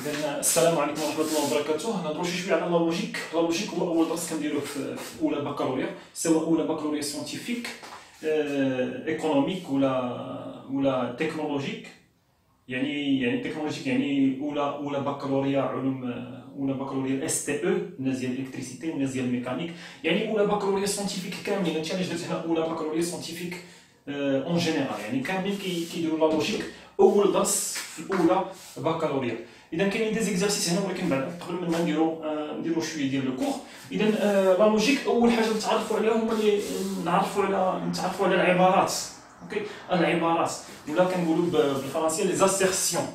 إذا السلام عليكم ورحمة الله وبركاته. نهضروا شوية على لا لوجيك. لا لوجيك هو أول درس كنديروه في أولى بكالوريا، سواء أولى بكالوريا سيونتيفيك إيكونوميك ولا تكنولوجيك. يعني تكنولوجيك يعني أولى بكالوريا علوم، أولى بكالوريا اس تي او، الناس ديال الإلكتريسيتي والناس ديال الميكانيك، يعني أولى بكالوريا سيونتيفيك كاملين. هادشي علاش درت هنا أولى بكالوريا سيونتيفيك اون جينيرال، يعني كاملين كيديروا لا لوجيك أول درس في أولى بكالوريا. إذا كاينين دي زيكزارسيس هنا، ولكن بعد قبل ما نديرو شويه ديال لو كور. إذا لا لوجيك أول حاجة نتعرفوا عليها هما اللي نتعرفوا على العبارات. اوكي، العبارات ولا كنقولوا بالفرنسيه لي assertions.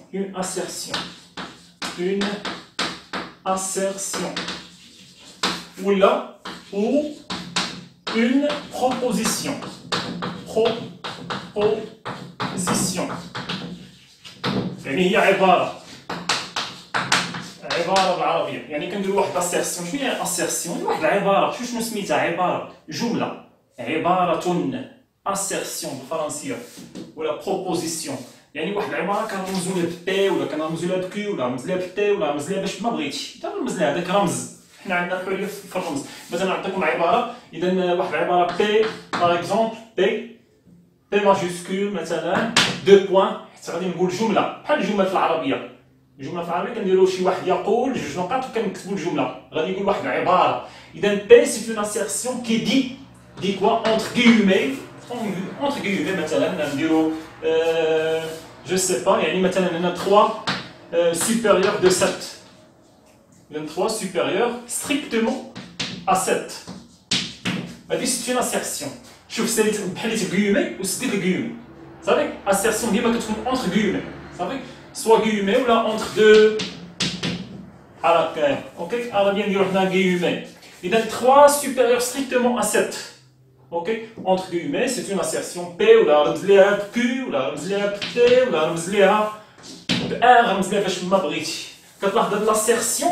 Une assertion ولا ou une proposition. يعني هي عبارة بالعربية. يعني كنديروا واحد assertion. شنو هي assertion؟ واحد العبارة. شنو سميتها؟ عبارة، جملة، عبارة. assertion بالفرنسية ولا proposition، يعني واحد العبارة كنرمزو لها بي ولا كنرمزو لها بكيو ولا رمز لها بتي ولا رمز لها باش ما بغيتي، انت رمز لها هذاك رمز. حنا عندنا الحرية في الرمز. مثلا نعطيكم عبارة، إذا واحد العبارة بي باغ اكزومبل، بي ماجيسكول مثلا دو بوان، حتى غادي نقول جملة بحال الجمل في العربية. الجملة في العربية كنديرو شي واحد يقول جوج نقاط وكنكتبو الجملة، غادي يقول واحد العبارة. إذا بي سي اون assertion كي دي كوا اونتر غيومي. entre guillemets مثلا نديرو جو سي با، يعني مثلا هنا 3 supérieur de 7. إذا 3 supérieur strictement à 7. هادي سي اون assertion. شوف ساليت بحال غيومي وسديت غيومي، صافي. assertion ديما كتكون entre guillemets، صافي، سوا غيومي ولا entre دو بحال هكا. اوكي، غادي نديرو حنا غيومي. إذا 3 supérieur strictement à 7. Ok, entre guillemets, c'est une assertion P ولا رمز ليها ب Q ولا رمز ليها ب T ولا رمز ليها ب R، رمز ليها باش ما بغيتي. كتلاحظ هاد لاسيرسيون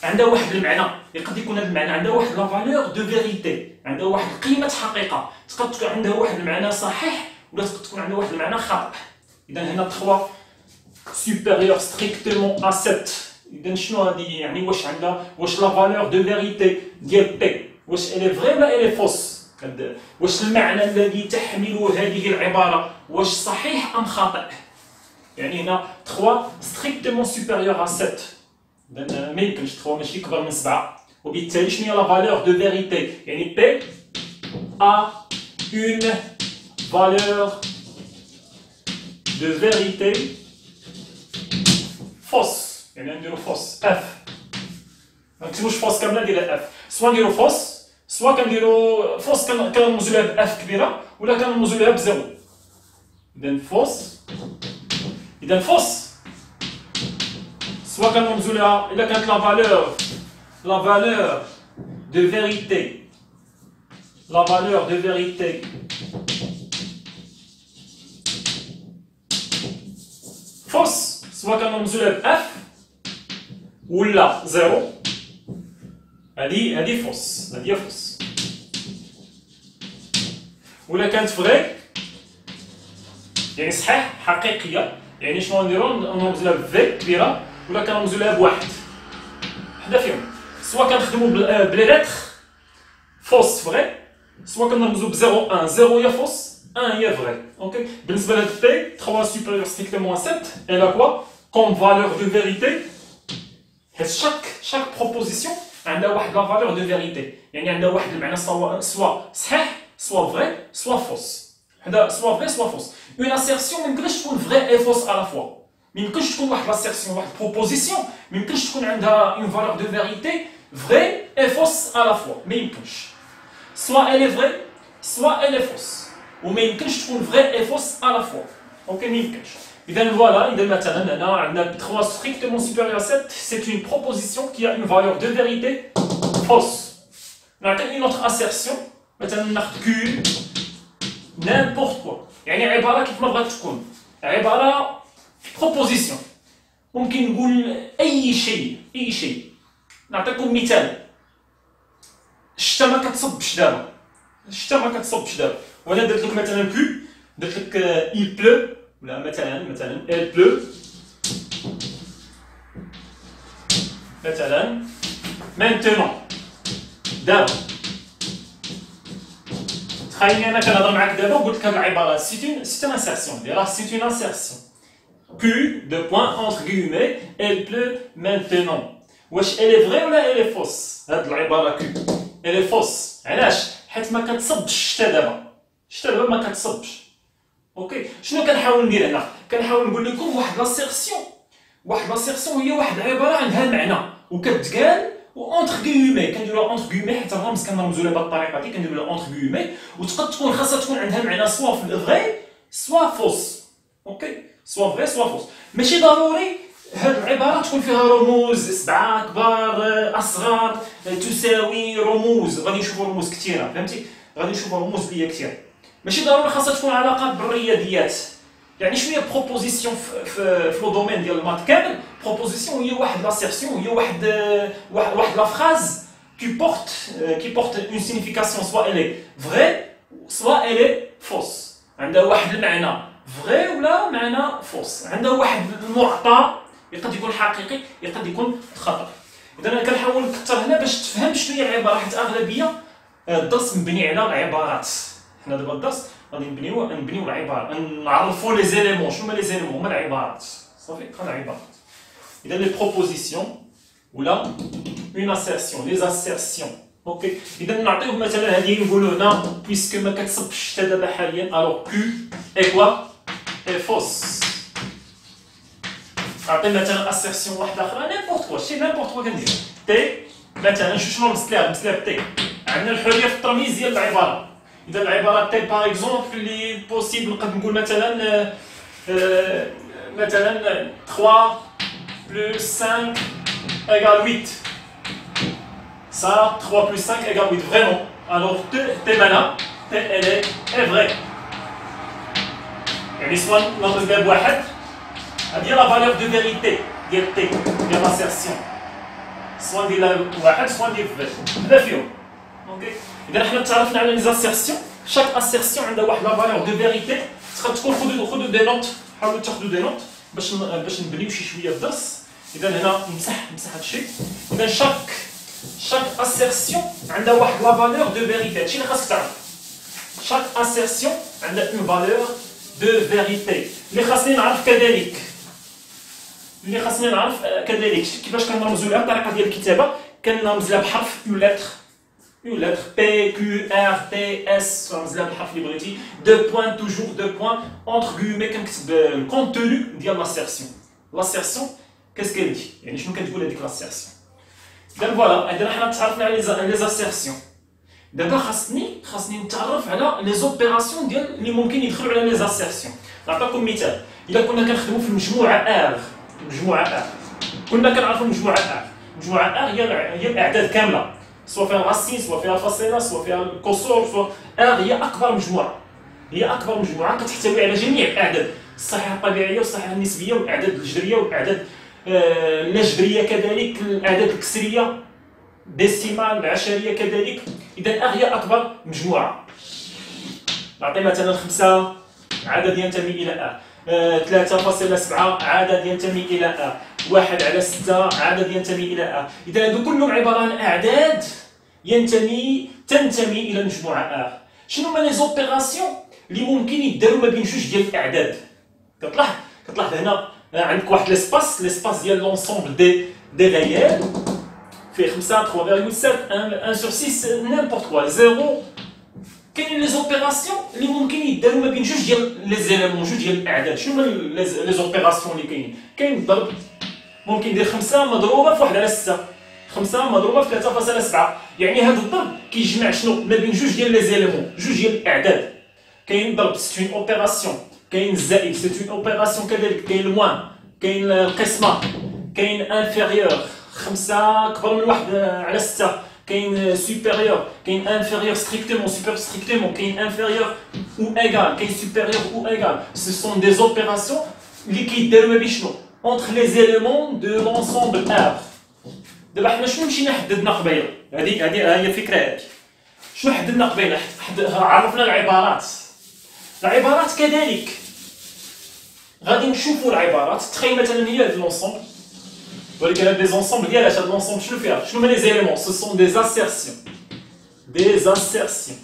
عندها واحد المعنى، يقد يكون هاد المعنى عندها واحد لا فالور دو فيريتي، عندها واحد قيمة حقيقة. تقد تكون عندها واحد المعنى صحيح ولا تقد تكون عندها واحد المعنى خاطئ. إذا هنا 3 supérieur strictement à 7. إذا شنو هادي؟ يعني واش عندها، واش لا فالور دو فيريتي ديال P واش إلي فري ولا إلي فوس؟ واش المعنى الذي تحمله هذه العبارة واش صحيح أم خاطئ؟ يعني هنا 3 strictement supérieur à 7. إذا ما يمكنش 3 ماشي كبر من 7، وبالتالي شنو هي لا فالور دو فيريتي؟ يعني P a une valeur de vérité fausse. يعني نديرو فوس F، ما نكتبوش فوس كاملة نديرها F، سوا نديرو فوس سوا كنديرو فوس كنرمزو لها باف كبيره ولا كنرمزو لها بزيرو. اذا فوس سوا كنرمزو لها الا كانت لا فالور دو فيريتي، لا فالور دو فيريتي فوس سوا كنرمزو لها باف ولا زيرو. هادي فوس، هادي فوس. ولا كانت فغي يعني صحيح حقيقيه، يعني شنو نديرو؟ نرمزو لها بفي كبيره ولا كنرمزو لها بواحد، حدا فيهم. سوا كنخدمو بلي لتر فوس فغي، سوا كنرمزو بزيرو 1 زيرو هي فوس 1 هي فغي. اوكي، بالنسبه لهاد بي 3 supérieur strictement à 7 elle a quoi comme valeur de vérité؟ حيت chaque proposition عندها واحد لا فالور دو فيريتي، يعني عندها واحد المعنى سوا صحيح سوا فري سوا فوس. هذا سوا فري سوا فوس. اون assertion ما يمكنش تكون فري اي فوس على فوا. ما يمكنش تكون واحد لاسيرسيون، واحد بروبوزيسيون ما يمكنش تكون عندها اون فالور دو فيريتي فري اي فوس على فوا. ما يمكنش، سوا الي فري سوا الي فوس، وما يمكنش تكون فري اي فوس على فوا. اوكي، ما يمكنش. إذا فوالا، إذا مثلا هنا عندنا 3 strictement supérieur à 7، c'est une proposition qui a une valeur de vérité fausse. نعطي une autre assertion، مثلا ناخذ Q n'importe quoi، يعني عبارة كيف ما بغات تكون، عبارة proposition، ممكن نقول أي شيء. نعطيكم مثال، الشتا ما كتصبش دابا، وأنا درت لك مثلا Q، درت لك il pleut، ولا مثلا elle pleut مثلا maintenant دابا تخيل انا كنهضر معاك دابا وقلت لك هاد العباره سي ان انسيرسيون ديالها سي اون انسيرسيون puis de point entre guillemets elle pleut maintenant واش elle est vraie ولا elle est fausse هاد العباره كو elle est fausse علاش حيت ما كتصبش الشتا دابا الشتا دابا ما كتصبش اوكي شنو كنحاول ندير هنا كنحاول نقول لكم واحد لاسيرسيون هي واحد العباره عندها معنى وكتقال اونتر غيومي كنديروها اونتر غيومي حيت الرمز كنرمزوا ليه بهاد الطريقه هادي كنديروا لها اونتر غيومي وتقد تكون خاصها تكون عندها معنى سوا في الفري سوا فوس اوكي سوا فري سوا فوس ماشي ضروري هاد العباره تكون فيها رموز 7 كبار اصغر تساوي رموز غادي نشوفوا رموز كثيره فهمتي غادي نشوفوا رموز اللي هي كثير ماشي ضروري خاصها تكون علاقه بالرياضيات يعني شنو هي بروبوزيسيون في لو دومين ديال المات كامل بروبوزيسيون هي واحد لاسيرسيون هي واحد لا فراز qui porte une signification soit elle est vraie soit elle est fausse عندها واحد المعنى vrai ولا معنى فوس عندها واحد المعطى يقد يكون حقيقي يقد يكون خطأ اذا انا كنحاول نكثر هنا باش تفهم شنو هي العباره حيت اغلبيه الدرس مبني على العبارات حنا دابا الدرس غادي نبنيو العباره نعرفوا لي زيليمون شنو هما لي زيليمون هما العبارات صافي بقى العبارات اذا لي بروبوزيسيون ولا اون اسيرسيون لي اسيرسيون اوكي اذا نعطيو مثلا هذه نقولوا هنا بويسكو ما كتصبش الشتا دابا حاليا الوغ كو اي كوا اي فوس نعطي مثلا اسيرسيون واحده اخرى نيمبورت كوا شي نيمبورت كوا كندير تي مثلا شنو رمزت لها بتي عندنا الحريه في الترميز ديال العباره اذا العباره تي باغ اكزومبل اللي بوسيبل نقدر نقول مثلا 3 plus 5 égale 8 ça 3 plus 5 égale 8 vraiment alors T maintenant T elle est vraie يعني سواء نرمز لها بواحد هذه لا فالور دو فيريتي ديال تي ديال لاسيرسيون سواء ندير لها واحد سواء ندير فاش بدا فيهم اوكي اذا حنا تعرفنا على لي زاسيرسيون شاك اسيرسيون عندها واحد لا فالور دو فيريتي تقدر تكون خذوا دي نوت حاولوا تاخذوا دي نوت باش نبنيو شي شويه الدرس اذا هنا نمسح هذا الشيء اذا شاك اسيرسيون عندها واحد لا فالور دو فيريتي هادشي اللي خاصك تعرف شاك اسيرسيون عندها اون فالور دو فيريتي اللي خاصني نعرف كذلك كيفاش كنرمزوا لها الطريقه ديال الكتابه كنرمز لها بحرف اون lettre P, Q, R, T, S كنرمز لها بالحرف اللي بغيتي دو بوين توجور دو بوين اونتر غيومي كنكتب الكونتوني ديال لاسيرسيون كاس كندي يعني شنو كتقول هذيك لاسيرسيون اذا فوالا اذا حنا تعرفنا على لي زاسيرسيون دابا خاصني نتعرف على لي زوبيراسيون ديال اللي ممكن يدخلوا على لي زاسيرسيون نعطيكم مثال الا كنا كنخدموا في المجموعه ار كنا كنعرفوا المجموعه ار هي الاعداد كامله سواء فيها الراسين سواء فيها الفاصله سواء فيها الكسور سواء ار هي اكبر مجموعه كتحتوي على جميع الاعداد الصحيحه الطبيعيه والصحيحه النسبيه والاعداد الجذريه والاعداد اللاجذريه كذلك الاعداد الكسريه ديسيمال العشريه كذلك اذا ار هي اكبر مجموعه نعطي مثلا 5 عدد ينتمي الى ار 3.7 عدد ينتمي الى ار 1 على 6 عدد ينتمي الى ار اذا هادو كلهم عباره عن اعداد تنتمي الى المجموعه ار شنو هما لي زوبيراسيون اللي ممكن يداروا ما بين جوج ديال الاعداد كتلاحظ هنا عندك واحد ليسباس ديال لونسومبل دي ريال فيه 5 3.7 1 sur 6 نيمبورت كوا 0 كاينين لي زوبيراسيون اللي ممكن يداروا ما بين جوج ديال لي زيليمون جوج ديال الاعداد شنو هما لي زوبيراسيون اللي كاين الضرب ممكن ندير 5 مضروبه في 1 على 6 5 مضروبه في 3.7 يعني هذا الضرب كيجمع شنو ما بين جوج ديال لي زيليمون جوج ديال الاعداد كاين الضرب سي اون اوبيراسيون كاين الزائد سي اون اوبيراسيون كذلك كاين الموان كاين القسمه كاين انفيريور 5 اكبر من 1 على 6 كاين سوبيريور كاين انفيريور ستريكتومون سوبير ستريكتومون كاين انفيريور او ايغال كاين سوبيريور او ايغال سو سون دي اوبيراسيون اللي كيداروا ما بين شنو entre les éléments de l'ensemble R دابا حنا شنو مشينا حددنا قبيله هذه هي الفكره هذه شنو حددنا قبيله عرفنا العبارات كذلك غادي نشوفوا العبارات تخيل مثلا هي هذا لونسومبل ولكن هاد لي زونسومبل ديال هاد لونسومبل شنو فيها؟ شنو هما لي زيليمون؟ سو سون دي assertions. Des assertions.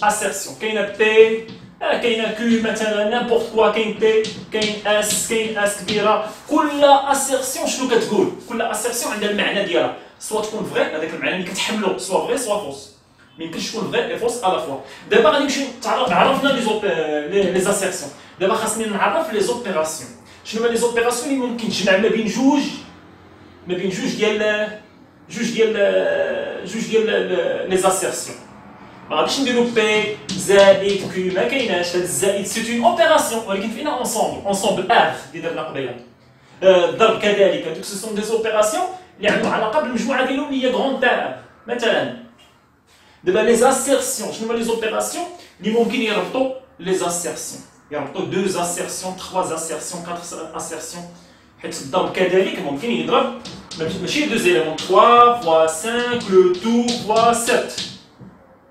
Assertion. كاينه بي كاينه كيو مثلا نيمبورت كوا كاين تي كاين اس كبيره كل اسيرسيون شنو كتقول كل اسيرسيون عندها المعنى ديالها سوا تكون فري هذاك المعنى اللي كتحملو سوا فري سوا فوس ما يمكنش تكون فري اي فوس على فوا دابا غادي نمشيو عرفنا لي اسيرسيون دابا خاصني نعرف لي زوبيراسيون شنو هما لي زوبيراسيون اللي ممكن تجمع ما بين جوج لي اسيرسيون ما غاديش نديرو بي زائد كيو ما كايناش هاد الزائد سيت اون اوبيراسيون ولكن فينا اونسومبل ار اللي درنا قبيله الضرب كذلك دوك سو سون دي اوبيراسيون اللي عندهم علاقه بالمجموعه ديالهم اللي هي غروند ار مثلا دابا لي اسيرسيون شنو هما لي اوبيراسيون اللي ممكن يربطوا لي اسيرسيون يربطوا دو اسيرسيون 3 اسيرسيون 4 اسيرسيون حيت الضرب كذلك ممكن يضرب ماشي دو زيليمون 3 فوا 5 لو تو فوا 7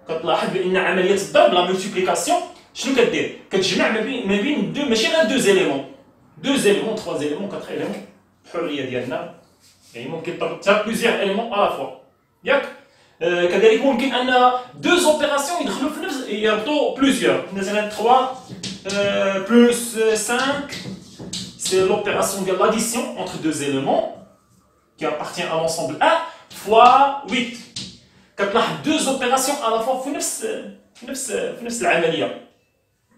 كتلاحظ بان عمليه الضرب لا مولتيبليكاسيون شنو كدير كتجمع ما بين دو ماشي غير دو زيليمون 3 زيليمون 4 زيليمون الحريه ديالنا يعني ممكن تربط حتى بليزيور اليمون على فوا ياك كذلك ممكن ان دو اوبيراسيون يدخلوا في نفس يربطوا بليزيور مثلا 3 بلس 5 c'est l'opération de l'addition entre deux éléments qui appartient à l'ensemble A fois 8 كتلاحظ deux opérations à la fois في نفس العمليه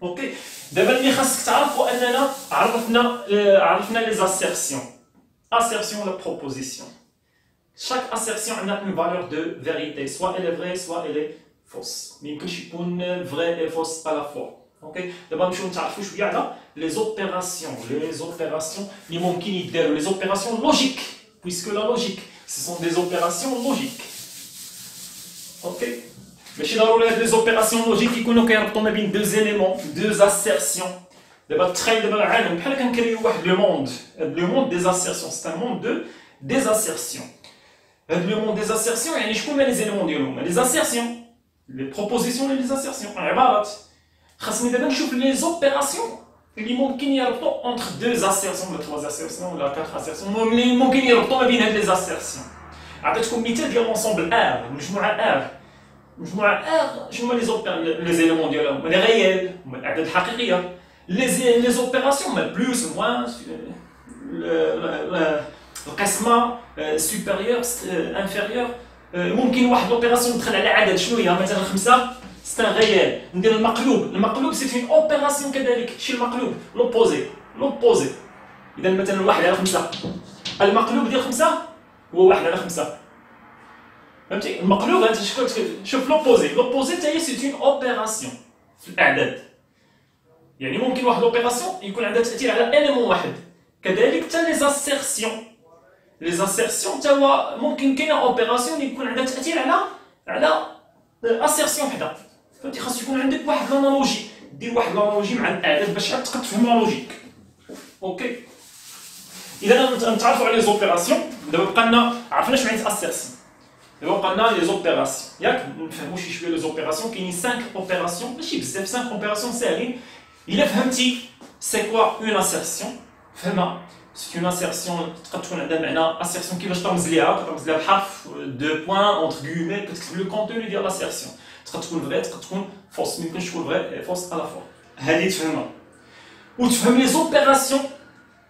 اوكي دابا اللي خاصك تعرف هو اننا عرفنا لي assertions la proposition chaque assertion عندها une valeur de vérité soit elle est vraie soit elle est fausse ما يمكنش يكون vrai et fausse à la fois اوكي دابا نمشيو نتعرفوا شويه على les opérations اللي ممكن يديروا les opérations logiques puisque la logique ce sont des opérations logiques اوكي ماشي ضروري هاد لي زوبيراسيون لوجيك يكونوا كيربطوا ما بين دو زيليمون دو اسيرسيون دابا تخيل دابا العالم بحال كنكريو واحد لو موند دي اسيرسيون سي ان موند دو دي اسيرسيون هاد لو موند دي اسيرسيون يعني شكون هما لي زيليمون ديالهم لي اسيرسيون لي بروبوزيسيون لي اسيرسيون عبارات خاصني دابا نشوف لي زوبيراسيون اللي ممكن يربطوا اونتر دو اسيرسيون ولا 3 اسيرسيون ولا 4 اسيرسيون اللي ممكن يربطوا ما بين هاد لي اسيرسيون عطيتكم مثال ديال لونسومبل ار المجموعه ار شنو هما لي زيليمون ديالهم لي غيال هما الاعداد الحقيقيه لي زوبيراسيون هما بلوس موان القسمه سوبيريور انفيريور ممكن واحد لوبيراسيون تدخل على عدد شنو هي مثلا 5 سي ان غيال ندير المقلوب سي اون اوبيراسيون كذلك شي المقلوب لوبوزي اذا مثلا 1 على 5 المقلوب ديال 5 هو 1 على 5 فهمتي المقلوب انت شوف لوبوزي حتى هي سي اون اوبيراسيون في الاعداد يعني ممكن واحد لوبيراسيون يكون عندها تاثير على اليمون واحد كذلك حتى لي اسيرسيون حتى هو ممكن كاينه اوبيراسيون اللي يكون عندها تاثير على اسيرسيون وحده فهمتي خاص يكون عندك واحد لانالوجي دير واحد لانالوجي مع الاعداد باش تقدر تفهم لا لوجيك اوكي اذا نتعرفوا على لي زوبيراسيون دابا بقى لنا عرفنا شنو معنات اسيرسيون دابا بقى لنا لي زوبيراسيون ياك نفهموا شي شويه لي زوبيراسيون كاينين 5 اوبيراسيون ماشي بزاف 5 اوبيراسيون ساهلين الا فهمتي سي كوا اون اسيرسيون فهمها سي اون اسيرسيون تقدر تكون عندها معنى اسيرسيون كيفاش ترمز ليها بحرف دو بوين اونتر غومي كتكتب لو كونتوني ديال لاسيرسيون تقدر تكون فري تقدر تكون فوس ما يمكنش تكون فري فوس على فوا هذه تفهمها وتفهم لي زوبيراسيون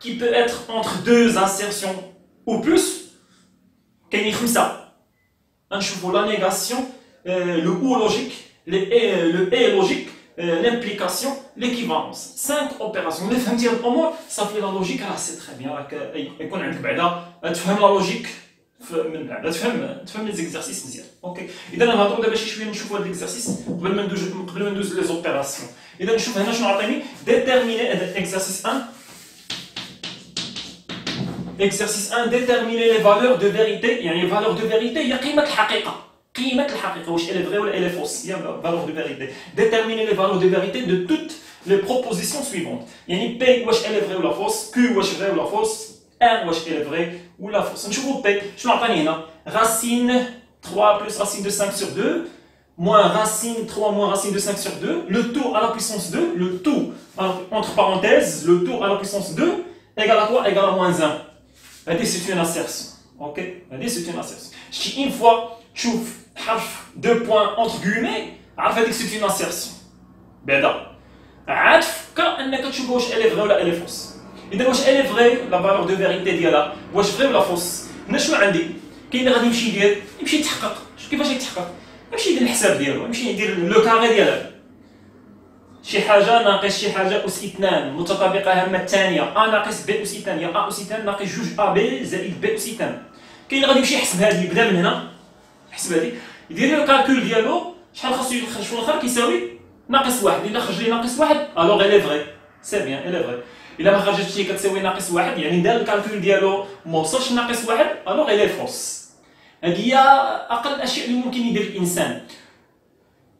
qui peut être entre deux assertions ou plus كاينين 5 نشوفوا لا نيغاسيون le ou logique le et logique l'implication l'équivalence 5 opérations اللي فهمتي هاد الامور صافي لا لوجيك راه سي تري بيان راك يكون عندك بعدا تفهم لا لوجيك من بعد تفهم لي زيكزارسيس مزيان اوكي اذا نهضروا دابا شي شويه نشوفوا هاد ليكزارسيس قبل ما ندوز لي زوبيراسيون اذا نشوف هنا شنو عطيني ديتيرميني اكزارسيس 1 Exercice 1, déterminer les valeurs de vérité. يعني les valeurs de vérité هي قيمة الحقيقة. واش elle est vraie ou elle est fausse. هي valeur de vérité. Déterminer les valeurs de vérité de toutes les propositions suivantes. يعني P واش elle est vraie ou la fausse, Q واش vraie ou la fausse, R واش elle est vraie ou la fausse. نشوفوا P شنو عطاني هنا. Racine 3 plus racine de 5 sur 2 moins racine 3 moins racine de 5 sur 2, le tout à la puissance 2, le tout entre parenthèses, le tout à la puissance 2 égale à quoi? Égale à moins 1. C'est une assertion. Ok? C'est une assertion. Si une fois tu as deux points entre guillemets, c'est une assertion. Beda. عارف كأنك تشوف واش elle est vraie ولا elle est fausse. إذا واش elle est vraie la valeur de vérité ديالها واش vraie ولا fausse. هنا شنو عندي؟ كاين اللي غادي يمشي يدير يتحقق. كيفاش يتحقق؟ يمشي يدير الحساب ديالو، يمشي يدير لو كاري ديالها. شي حاجة ناقص شي حاجة أس 2 متطابقة هامة الثانية أ ناقص ب أس 2 يا أ أس 2 ناقص جوج أ ب زائد ب أس 2. كاين اللي غادي يمشي يحسب هذه يبدا من هنا يحسب هذه يدير لو كالكول ديالو شحال خاصو يخرج في الاخر كيساوي ناقص واحد. إلا خرج لي ناقص واحد ألوغ إلي فغي سي بيان إلي فغي. إلا ما خرجتش لي كتساوي ناقص واحد يعني دار الكالكول ديالو ما وصلش ناقص واحد ألوغ إلي فوس. هذه هي أقل الأشياء اللي ممكن يدير الإنسان.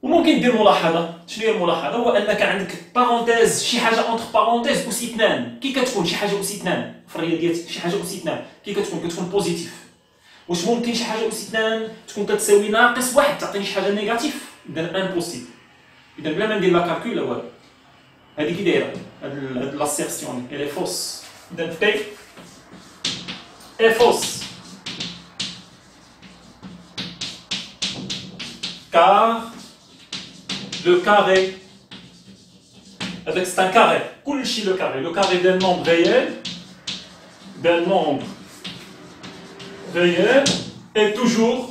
وممكن دير ملاحظه. شنو هي الملاحظه؟ هو انك عندك بارونتيز شي حاجه اونتر بارونتيز اس 2. كي كتكون شي حاجه اس 2 في الرياضيات شي حاجه اس 2 كي كتكون بوزيتيف. واش ممكن شي حاجه اس 2 تكون كتساوي ناقص واحد تعطيني شي حاجه نيجاتيف؟ اذا امبوسيبل. اذا بلا ما ندير لا كالكول لا والو. هذه كي دايره هاد لاسيرسيون اي فوس. اذا بي اي فوس car le carré, c'est un carré, le carré d'un nombre réel est toujours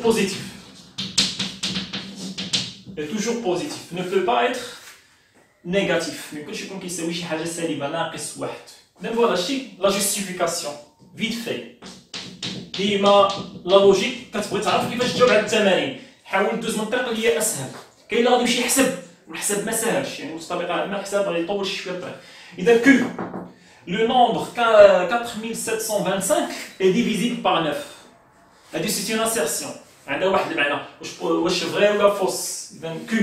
positif. Ne peut pas être négatif. Mais quand je pense qu'il s'agit de quelque chose de donc voilà, la justification, vite fait. ديما لا لوجيك كتبغي تعرف كيفاش تجاوب على التمارين. حاول دوز من الطريقه اللي هي اسهل. كاين اللي غادي يمشي يحسب والحساب ما ساهلش يعني متطابقه مع الحساب غادي يطول شويه الطريق. اذا كو لو نومبر 4725 est divisible par 9. هذه سيتي اون اسيرسيون عندها واحد المعنى واش فري ولا فوس. اذا كو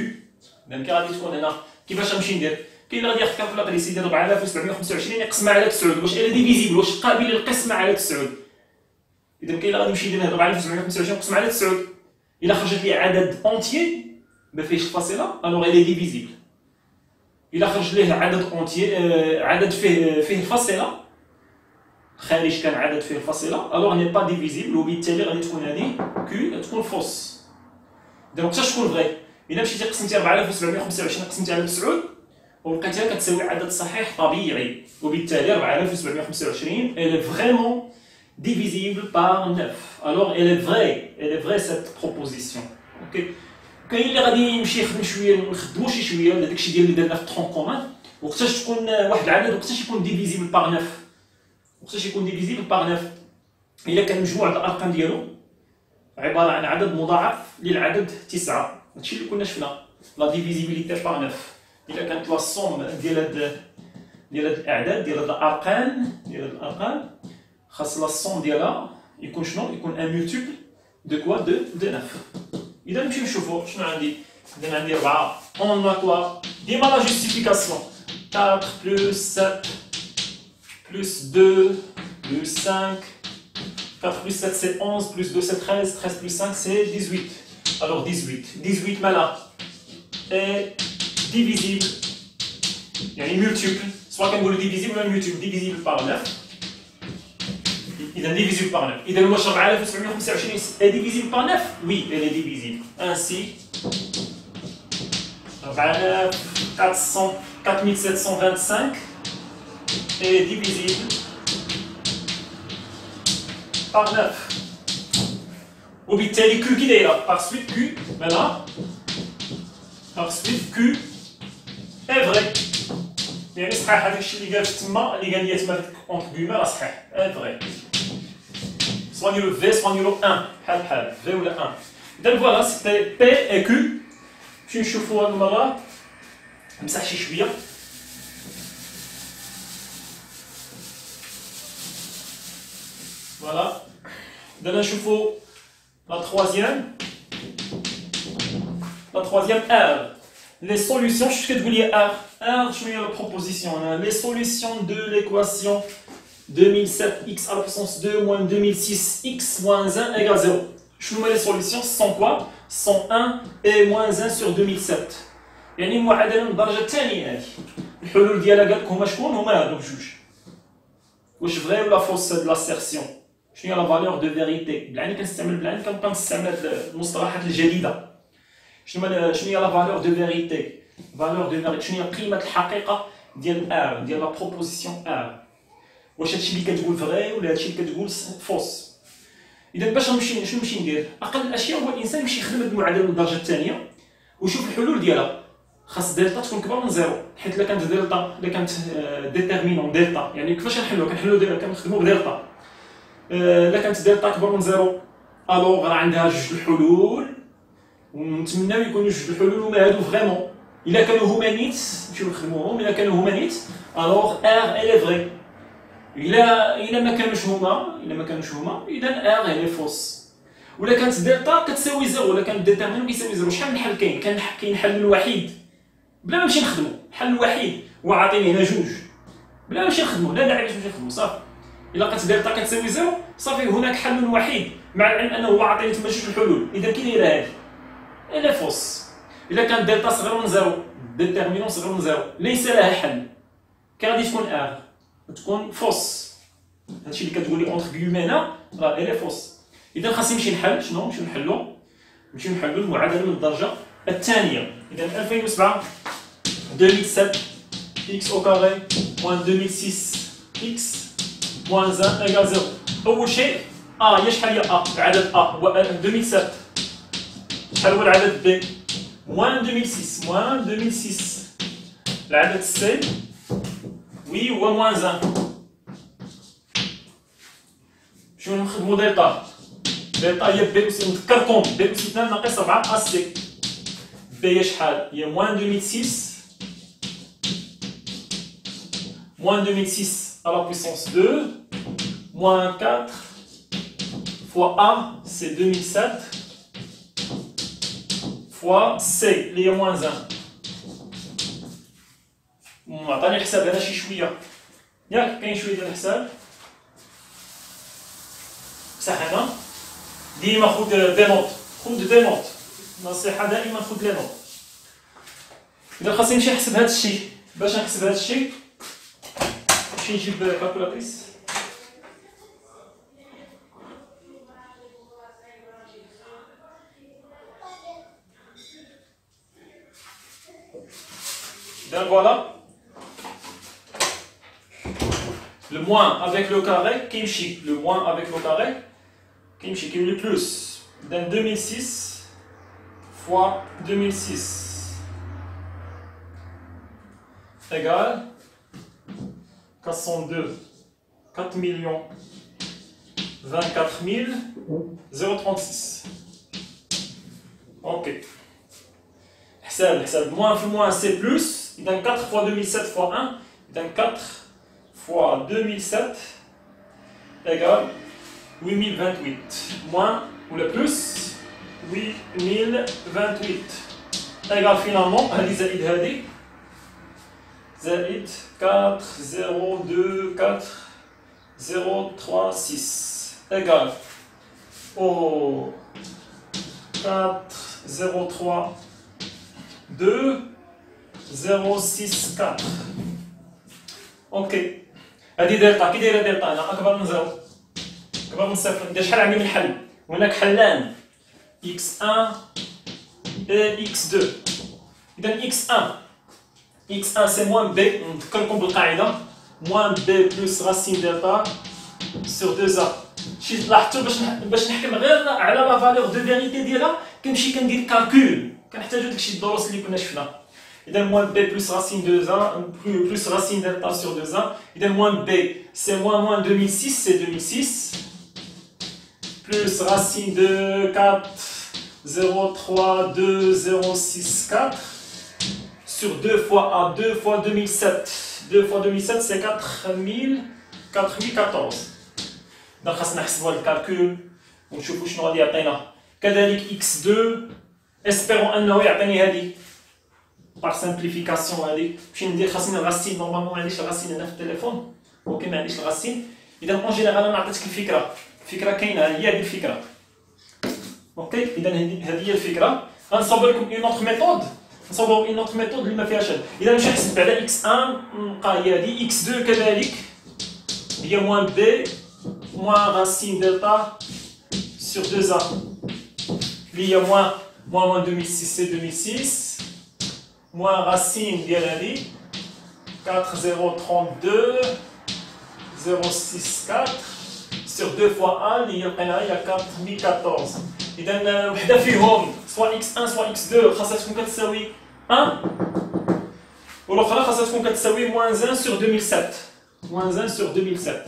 اذا كي غادي تكون هنا كيفاش غنمشي ندير؟ كاين اللي غادي ياخذ كالكولاتور يسيدي 4725 يقسمها على 9 واش الا ديفيزيبل واش قابل للقسمه على 9. إذا كاين اللي غادي يمشي يدير 4725 قسم على 9. إلا خرجت لي عدد أونتيي ما فيهش الفاصلة ألوغ إلي ديفيزيبل. إلا خرج ليه عدد أونتيي عدد فيه الفاصلة خارج كان عدد فيه الفاصلة ألوغ ني با ديفيزيبل وبالتالي غادي تكون هذه كو تكون فوس. إذا وقتاش تكون فغي؟ إلا مشيتي قسمتي 4725 قسمتي على 9 ولقيتيها كتساوي عدد صحيح طبيعي وبالتالي 4725 elle est vraiment divisible par 9. Alors elle est vraie cette proposition. OK. كاين اللي غادي يمشي يخدم شويه نخدموا شي شويه هذاك الشيء ديال اللي درنا في ترون كومان وقتاش تكون واحد العدد وقتاش يكون ديفيزيبل بار 9. وقتاش يكون ديفيزيبل بار 9 الا كان مجموع الارقام ديالو عباره عن عدد مضاعف للعدد 9. هادشي اللي كنا شفنا لا ديفيزيبيليتي بار 9. الا كانت لا سوم ديال هاد الاعداد ديال هاد الارقام خاص لا سوم ديالها يكون شنو؟ يكون ان مولتيبل دو كوا دو 9. إذا نمشيو نشوفو شنو عندي. إذا عندي 4 اون كوا ديما لا جوستيفيكاسيون 4 بلس 7 بلس 2 بلس 5 4 plus 7 c'est 11 plus 2 c'est 13 13 plus 5 c'est 18. Alors 18 مالا est divisible يعني multiple soit كنقولو divisible ولا multiple divisible par 9. إذا divisible par 9. إذا واش 4725 est divisible par 9? Oui, elle est divisible. Ainsi 4725 est divisible par 9. وبالتالي Q كي دايره par suite Q voilà par suite Q est vrai. يعني صحيح هذاك الشيء اللي قال تما اللي قال لي تما اونتر كيما راه صحيح est vrai. soit نديرو V soit نديرو 1 بحال V ولا 1. إذا فوالا سيتي P et Q. نمشيو نشوفو هاد المرة نمسح شي شوية. فوالا إذا نشوفو la troisième R. Les solutions, je vais vous lire R. R, je mets la proposition. Les solutions de l'équation 2007x à la puissance 2 moins 2006x moins 1 égale 0. Je vous mets les solutions, sont quoi? Sont 1 et moins 1 sur 2007. يعني معادلة من الدرجة الثانية هذه. الحلول ديالها قال لك هما شكون؟ هما هادو بجوج. واش فري ولا فوس هاد لاسيرسيون؟ شنو هي لا فالور دو فيريتي؟ بالعين كنستعمل بالعين كنبقى نستعمل المصطلحات الجديده. شنو هي لا فالور دو فيريتي؟ فالور دو فيريتي شنو هي قيمه الحقيقه ديال ار، ديال لا بروبوزيسيون ار؟ واش هادشي اللي كتقول فري ولا هادشي اللي كتقول فوس؟ اذا باش نمشي شنو نمشي ندير؟ اقل الاشياء هو الانسان يمشي يخدم هاد المعادله من الدرجه الثانيه ويشوف الحلول ديالها. خاص دلتا تكون كبر من زيرو، حيت الا كانت دلتا الا كانت ديتيرمينون دلتا يعني كيفاش كنحلو كنخدمو بدلتا. الا كانت دلتا كبر من زيرو الوغ راه عندها جوج الحلول ونتمناو يكونوا جوج الحلول هما هادو فريمون. الا كانوا هما نيت نمشيو نخدموهم، الا كانوا هما نيت الوغ ار الي فري. الا ما كانوش هما اذا ار الي فوس. ولا كانت دلتا كتساوي زيرو، ولا كانت ديتيرمينون كيساوي زيرو، شحال من حل كاين؟ كاين حل الوحيد بلا ما نمشي نخدمو، الحل الوحيد هو عاطيني هنا جوج بلا ما نمشي نخدمو، لا داعي باش نمشي نخدمو صافي. الا لقيت دلتا كتساوي زيرو صافي هناك حل وحيد، مع العلم انه هو عاطيني تما جوج الحلول، اذا كي دايره هادي الا فوس. الا كانت دلتا صغيره من زيرو، ديتيرمينون صغير من زيرو، ليس لها حل، كي غادي تكون ار تكون فوس. هادشي اللي كتقول لي اونتر كيومينا راه الي فوس. اذا خاصني نمشي نحل شنو؟ نمشيو نحلو المعادله من الدرجه الثانيه. اذا 2007 2007 x au carré moins 2006 x moins 1 égale 0. اول شيء هي شحال هي العدد هو 2007. شحال هو العدد b؟ moins 2006 العدد c وي هو moins 1. شنو نخدمو دلتا هي بي أس. نذكركم بي أس 2 ناقص 4 أس سي. بي هي شحال؟ هي moins 2006 à la puissance 2 moins 4 fois A c'est 2007 fois C اللي هي moins 1. عطاني الحساب هنا شي شويه ياك كاين شويه ديال الحساب بصح انا ديما خذ دي نوت نصيحه دائما خذ لي نوت. اذا خاصني نمشي نحسب هذا الشيء، باش نحسب هذا الشيء نمشي نجيب كالكولاتريس. Donc voilà, le moins avec le carré, kimchi, le moins avec le carré, kimchi, qui est le plus. Donc 2006 fois 2006 égale 402 4 millions 24 036. Ok. حساب moins في moins c'est plus. Donc 4 fois 2007 fois 1. Donc 4 fois 2007 égale 8028. Moins ou le plus 8028 égale finalement هذه زائد هذه زائد 4 0 2 4 0 3 6 égale au 4 0 3 2 0 6 4. اوكي هذه دلتا كي دايره دلتا هنا اكبر من زيرو اكبر من صفر. ندير شحال عندي من حل؟ هناك حلان x1 et x2. اذا x1 c'est moins b. نذكركم بالقاعده moins b plus racine delta sur 2a. شي لاحظتوا باش نحكم غير على لا فالور دو فيريتي ديالها كنمشي كندير كالكول، كنحتاجو داكشي الدروس اللي كنا شفنا. إذا moins b plus racine 2a plus racine delta sur 2a. إذا moins b c'est moins 2006 c'est 2006 plus racine de 4 0 3 2 0 6 4 sur 2 fois a 2 fois 2007. 2 fois 2007 c'est 4014. إذا خاصنا نحسبوا هذا الكالكول ونشوفوا شنو غادي يعطينا. كذلك x2 espérons انه يعطيني هذه par simplification. هذه نمشي ندير خاصني الغاسين. نورمالمون ما عنديش الغاسين هنا في التليفون، اوكي ما عنديش الغاسين. اذا اون جينيرال انا عطيتك الفكره كاينه، هي هذه الفكره. اوكي اذا هذه هي الفكره. غنصاوب لكم اون اوتر ميثود نصوبوا اون اوتر ميثود اللي ما فيهاش هاد. اذا نمشي نحسب على اكس 1 نلقى هي هادي اكس 2 كذلك هي موان بي موان راسين دلتا سور 2 ا اللي هي موان 2006 سي 2006 موان راسين ديال هادي 4032 064 sur 2 fois 1 اللي هي لقيناها هي 4014. اذا وحده فيهم سواء x1 سواء x2 خاصها تكون كتساوي 1 والاخرى خاصها تكون كتساوي moins 1 sur 2007 moins 1 sur 2007.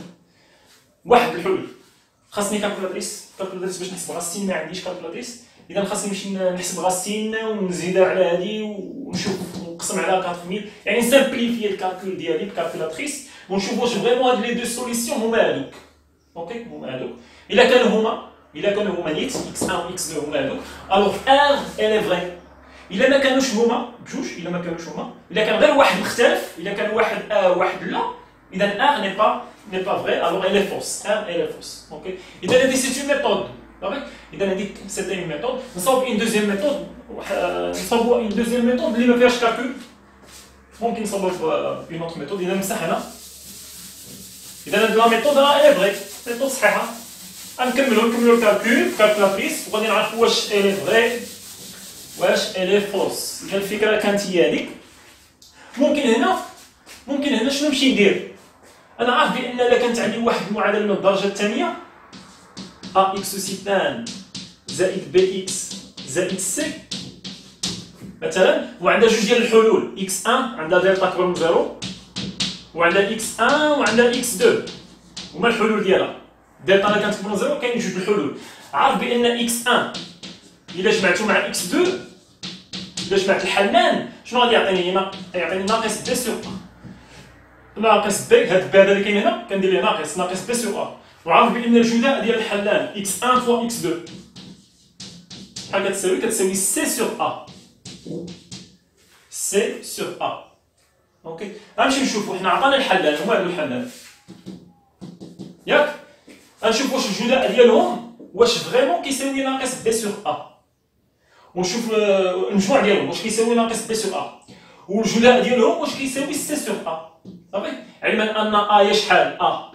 واحد الحلول خاصني كالكولاتريس باش نحسب غاسين ما عنديش كالكولاتريس. اذا خاصني نمشي نحسب غاسين ونزيدها على هادي ونشوف نقسم على 4000 يعني نسامبليفي الكالكول ديالي بكالكولاتريس ونشوف واش فريمون هاد لي دو سوليسيون هما هادوك. اوكي هما هادوك. الا كانوا هما نيت x1 و x2 هما هادوك الوغ ار الي فري. الا ما كانوش هما بجوج الا كان غير واحد مختلف الا كان واحد واحد لا اذا ار ني با فري الوغ الي فوس ار الي فوس. اوكي اذا هادي سيت اون ميثود. اذا هاديك سيتي اون ميثود. نصاوب اون دوزيام ميثود نصاوبوا اون دوزيام ميثود اللي ما فيهاش كالكول ممكن نصاوبوا اون اوتر ميثود. اذا نمسح هنا اذا هاد لا ميثود راه الي فري ميثود صحيحه. غنكملوا الكالكول كالكولاتريس وغادي نعرفوا واش الي فري واش الي فوس. اذا الفكره كانت هي هذيك. ممكن هنا شنو نمشي ندير؟ انا عارف بان الا كانت عندي واحد المعادله من الدرجه الثانيه ا اكس سيتان زائد بي اكس زائد سي مثلا وعندها جوج ديال الحلول اكس 1 عندها دلتا اكبر من 0 وعندها اكس 1 وعندها اكس 2 هما الحلول ديالها. دلتا اللي كانت تكبر من 0 كاين جوج الحلول. عارف بان اكس 1 الا جمعته مع اكس 2 الا جمعت الحلان شنو غادي يعطيني؟ يعطيني ناقص بي سور ا ناقص بي. هاد بي هذا اللي كاين هنا كندير ليه ناقص بي سور ا. وعارف بان الجداء ديال الحلان اكس 1 فوا اكس 2 شحال كتساوي سي سور ا. سي سور ا. اوكي غنمشي نشوفو حنا عطانا الحلان هما هادو الحلان ياك. غنشوف واش الجداء ديالهم واش فريمون كيساوي ناقص بي سور ا ونشوف المجموع ديالهم واش كيساوي ناقص بي سور ا والجداء ديالهم واش كيساوي سي سور ا. صافي علما ان ا هي شحال؟ ا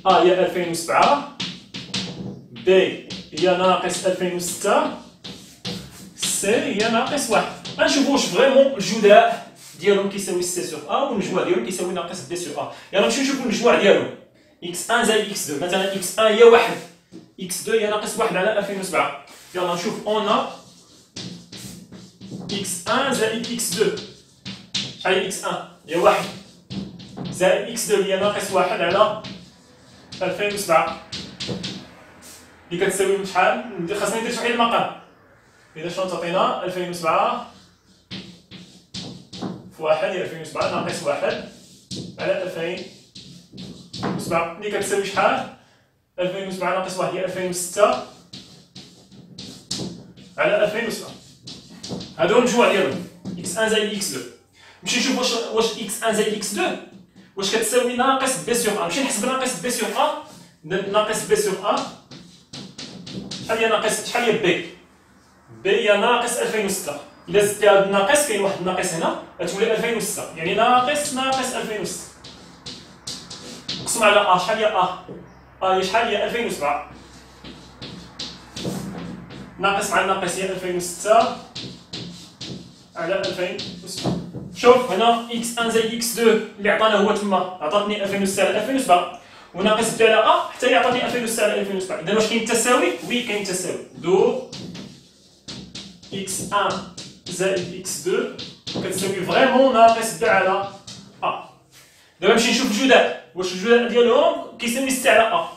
هي 2007 بي هي ناقص 2006 سي هي ناقص 1. غنشوفو واش فريمون الجداء ديالهم كيساوي سي سور ا والمجموع ديالهم كيساوي ناقص بي سور ا. يلا نمشيو نشوفو المجموع ديالهم x1 زائد x2 مثلا x1 هي 1 x2 هي ناقص 1 على 2007. يلا نشوف اون x1 زائد x2 شحال هي x1 هي 1 زائد x2 هي ناقص 1 على 2007 اللي كتساوي شحال؟ خاصني ندير شحال المقام. اذا شنو تعطينا 2007 في 1 هي 2007 ناقص 1 على 2007 اللي كتساوي شحال؟ 2007 ناقص 1 هي 2006 على 2007. هادو المجموع ديالهم x1 زائد x2. نمشي نشوف واش x1 زائد x2 واش كتساوي ناقص بي سور ا. نمشي نحسب ناقص بي سور ا. ناقص بي سور ا شحال هي بي؟ بي هي ناقص 2006. الا زدتي هاد الناقص كاين واحد الناقص هنا غتولي 2006 يعني ناقص 2006 نقسم على ا. شحال هي ا؟ هي شحال هي 2007 ناقص مع الناقص هي 2006 على 2007. شوف هنا x1 زائد x2 اللي عطانا هو تما عطاتني 2006 على 2007 وناقص بي على ا حتى هي عطاتني 2006 على 2007. اذا واش كاين التساوي؟ وي كاين التساوي. دو x1 زائد x2 كتساوي فريمون ناقص بي على ا. دابا نمشي نشوف الجداء واش الجداء ديالهم كيساوي 6 على ا.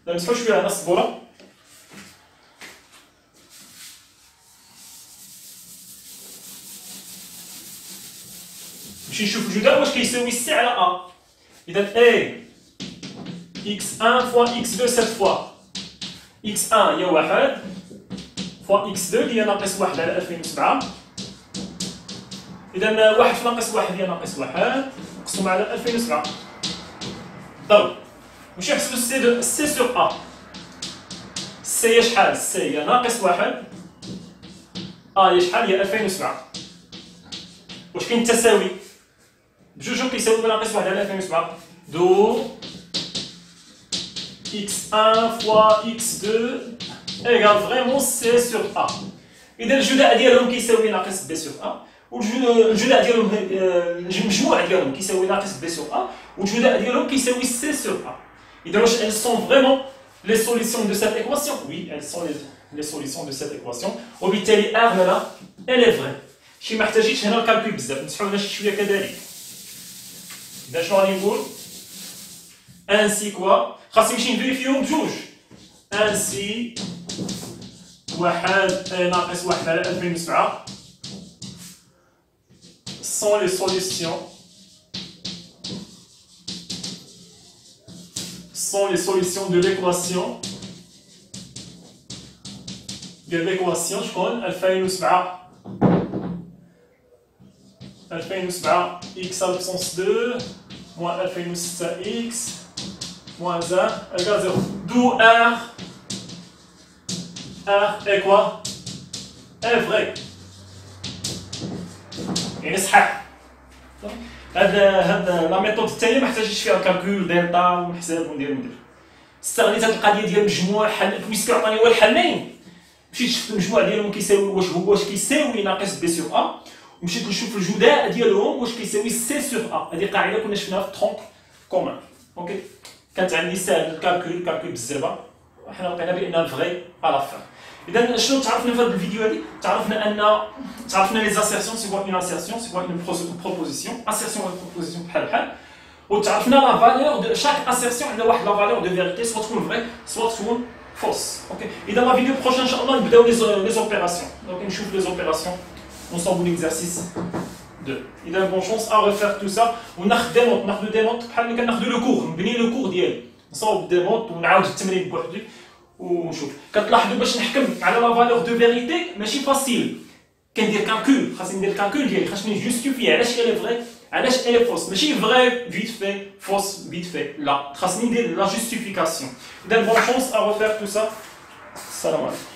دابا نمسحو شويه على السبوره. نمشي نشوف الجداء واش كيساوي 6 على ا. اذا a x1 فوا x2 7 فوا x1 هي 1 فوا x2 هي ناقص 1 على 2007. اذا 1 في ناقص 1 هي ناقص 1 نقسم على 2007. ضرب نمشيو نحسبو سي سور ا. سي هي شحال؟ سي هي ناقص 1 ا هي شحال؟ هي 2007. واش كاين التساوي بجوج كيساوي ناقص 1 على 2007 دو x1 fois x2 égale vraiment c sur a. إذا الجداء ديالهم كيساوي ناقص b sur a والجداء ديالهم المجموع ديالهم كيساوي ناقص b sur a والجداء ديالهم كيساوي c sur a. إذا واش elles sont vraiment les solutions de cette équation? Oui, elles sont les solutions de cette équation. وبالتالي r هنا elle est vraie. شي ما احتاجيتش هنا الكالكول بزاف، نسحو هنا شي شويه كذلك. إذا شنو غادي نقول؟ انسي كوا خاصني نمشي نفيريفيهم بجوج. انسي واحد ناقص واحد على 2007 sont les solutions de l'équation شكون 2007 x à la puissance 2 moins 2006 x moins 1 égale 0. D'où R est quoi? Est vrai. يعني صحيح. هاد لا ميثود الثانيه ما احتاجتش فيها الكالكول دلتا ونحسب وندير. استغليت هاد القضيه ديال المجموع حل بويسكو عطاني هو الحلين. مشيت شفت المجموع ديالهم كيساوي واش كيساوي ناقص بي سور ا، ومشيت نشوف الجداء ديالهم واش كيساوي سي سور ا. هذه قاعده كنا شفناها في ترونك كومان. اوكي كانت عندي ساهل الكالكول بالزربه، وحنا لقينا بان فغي على فان. اذا شنو تعرفنا في هذا الفيديو هذه؟ تعرفنا لي زاسيرسيون سي كوا اون اسيرسيون سي كوا اون بروبوزيسيون، اسيرسيون و بروبوزيسيون بحال وتعرفنا لا فالور دو شاك اسيرسيون عندها واحد لا فالور دو فيريتي سوا تكون فغي سوا تكون فوس. اوكي اذا لا فيديو بروشين ان شاء الله نبداو لي زوبيراسيون. دونك نشوف لي زوبيراسيون ensemble l'exercice 2. إذا بون شونس à refaire tout ça وناخذ دي نوت، ناخذ دي نوت بحال ملي كناخذ لو كور، نبني لو كور ديالي، نصاوب دي نوت ونعاود التمرين بوحدي ونشوف. كتلاحظوا باش نحكم على لا فالور دو فيريتي ماشي فاسيل، كندير كالكول، خاصني ندير الكالكول ديالي، خاصني جوستيفي علاش الي فغي علاش الي فوس، ماشي فغي فيت في فوس فيت في، لا خاصني ندير لا جوستيفيكاسيون. إذا بون شونس à refaire tout ça. السلام عليكم.